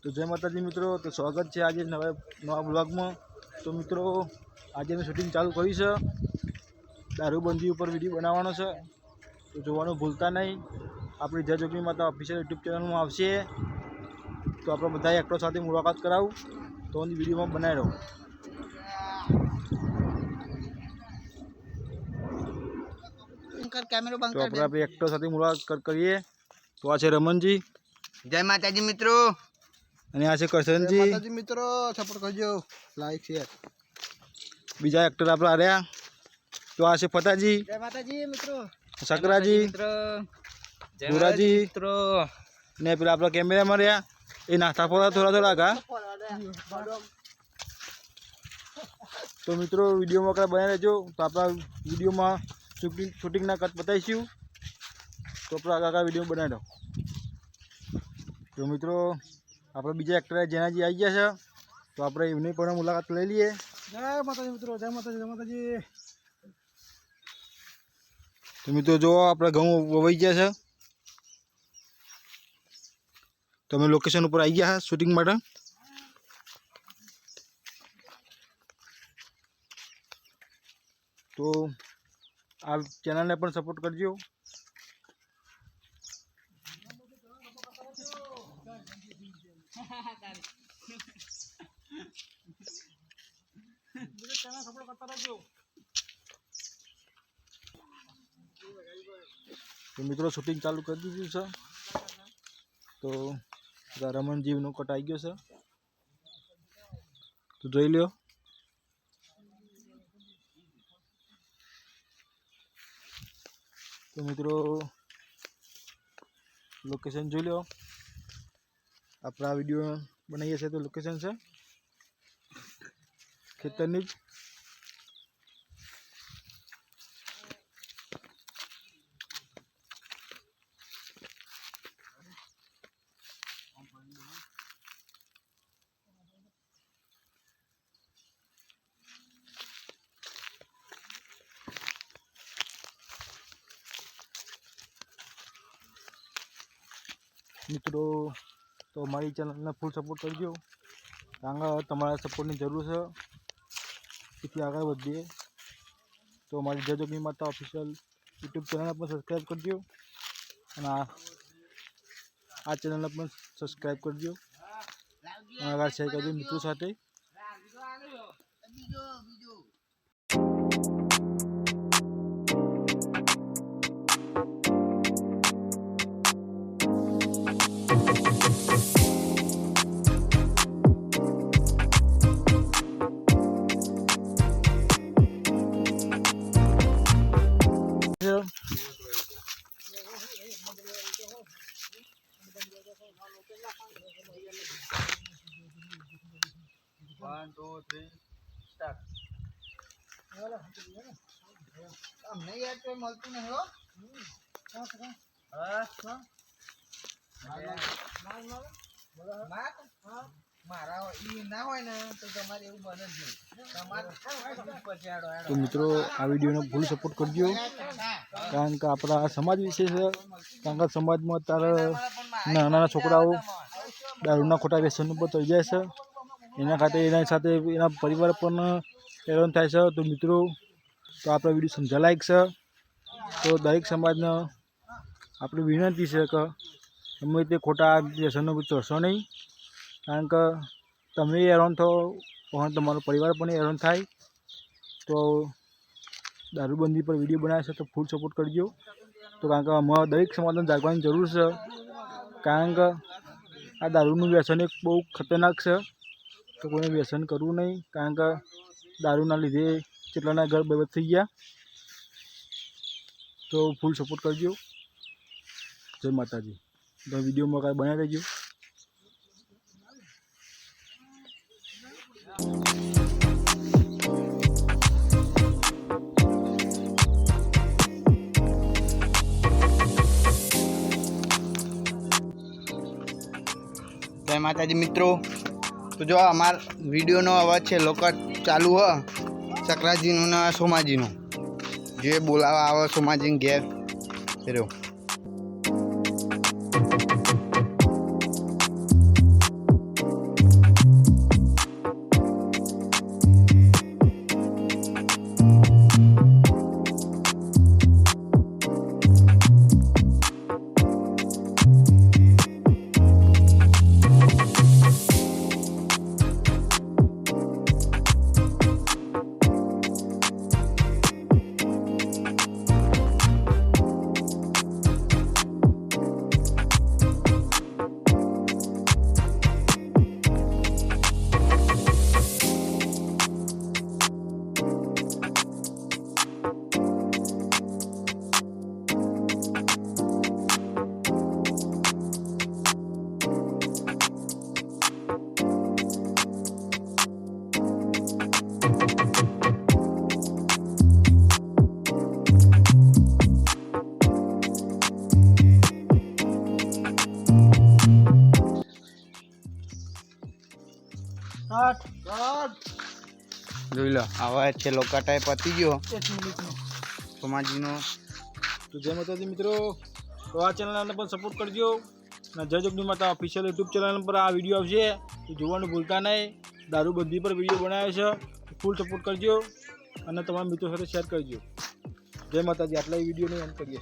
तो जय माताजी मित्रों, तो स्वागत है आज नवा ब्लॉग में। तो मित्रों आज मैं शूटिंग चालू करी है, दारूबंदी पर विडियो बनावવાનો છે। तो જોવાનું ભૂલતા નહીં। આપણી જય જોગણી માતા ઓફિશિયલ યુટ્યુબ ચેનલમાં આવશે, તો આપણે બધા એક્ટરો સાથે મુલાકાત કરાવું, તો વિડીયોમાં બનાવી રહો। तो આપણે એક્ટરો સાથે મુલાકાત કરીએ। તો આ છે રમણજી। જય માતાજી મિત્રો। અને આ છે કરશનજી। માતાજી મિત્રો સપોર્ટ કરજો, લાઈક શેર। બીજા એક્ટર આપણે આર્યા। તો આ છે ફતાજી। જય માતાજી મિત્રો। सकराजी મિત્રો જય बुराजी મિત્રો। ने पेला आपला कैमरामैन रह्या ए नास्ता फोड़ा थोड़ा का। तो मित्रों वीडियो में बना रहो, तो अपना वीडियो में शूटिंग ना कट बताईशू, तो अपना आगा वीडियो बना दो। तो मित्रों अपने बीजा एक्टर जेनाजी आई गया है, तो आप एमनी पर मुलाकात ले लीए। જય માતાજી મિત્રો। જય માતાજી જય માતાજી। तो मित्रों जो अपने घઉં ववाई गया है, तो अमे लोकेशन पर आई गया है शूटिंग माटे। तो आ चैनल ने पण सपोर्ट करजो। तो मित्रों शूटिंग चालू कर दीजिए सर। तो रमन जीव नो कट आई गयो सर, तो જોઈ લ્યો। तो मित्रों लोकेशन જોઈ લ્યો। अपना वीडियो बनाइए से तो लोकेशन से खेतरनी ज। मित्रों तो हमारी चैनल ने फूल सपोर्ट करजो, कारण तमारा सपोर्ट की जरूर है, इतनी आगे बढ़िए। तो हमारी जय जोगणी माता ऑफिशियल यूट्यूब चैनल पर सब्सक्राइब करजो, आ चैनल पर सब्सक्राइब करजो, आगे शेयर करजो मित्रों साथे। One, two, three, start. અમને યાર કોઈ મળતું નહીં હો। મારા ઈ ના હોય ને તો તમારે એવું બને જ નહીં। तो मित्रों आ वीडियो ने फूल सपोर्ट करजो, कारण के अपना समाज विषय है। कारण के समाज में अत्यारे नाना छोकराओ दारूना खोटा व्यसन पर चढ़ी जाए छे, एना खाते एना साथे एना परिवार पण हैरान थाय छे। तो मित्रों तो आपणा वीडियो समझा लायक छे, तो दरेक समाजने आपणी विनंती छे के गमे ते खोटा व्यसन पर चढ़शो नहीं, कारण के तमे हैरान थो पण तमारो परिवार पण हैरान थाय। तो दारूबंदी पर वीडियो बनावे छे तो फूल सपोर्ट करजो। तो कारण के अमारा दरेक समाजने जागवानी जरूर छे, कारण के आ दारूनुं व्यसन एक बहु खतरनाक छे। तो कोई व्यसन करवू नहीं, कारण के दारूना लीधे કેટલાના घर बर्बाद थई गया। तो फूल सपोर्ट करजो। जय माताजी। तो वीडियो में कांई बनाई रहिजो। જય માતાજી મિત્રો। તો જો અમાર વિડીયોનો અવાજ છે લોકો ચાલુ હ सकराजीनु ना सोमाजीनु जे बोलावा आवे सोमाजी घेर જોઈ લો આવા છે લોકાટાએ પતી ગયો 1 મિનિટનો. સોમાજીનો. તો જય માતાજી મિત્રો, તો આ ચેનલને પણ સપોર્ટ કરજો અને જય જોગણી માતા ઓફિશિયલ યુટ્યુબ ચેનલ પર આ વિડીયો આવશે તો જોવાનું ભૂલતા નહીં. દારૂબંધી પર વિડીયો બનાવ્યો છે, ફૂલ સપોર્ટ કરજો અને તમારા મિત્રો સાથે શેર કરજો. જય માતાજી. આટલા વિડીયોને એન્ડ કરીએ.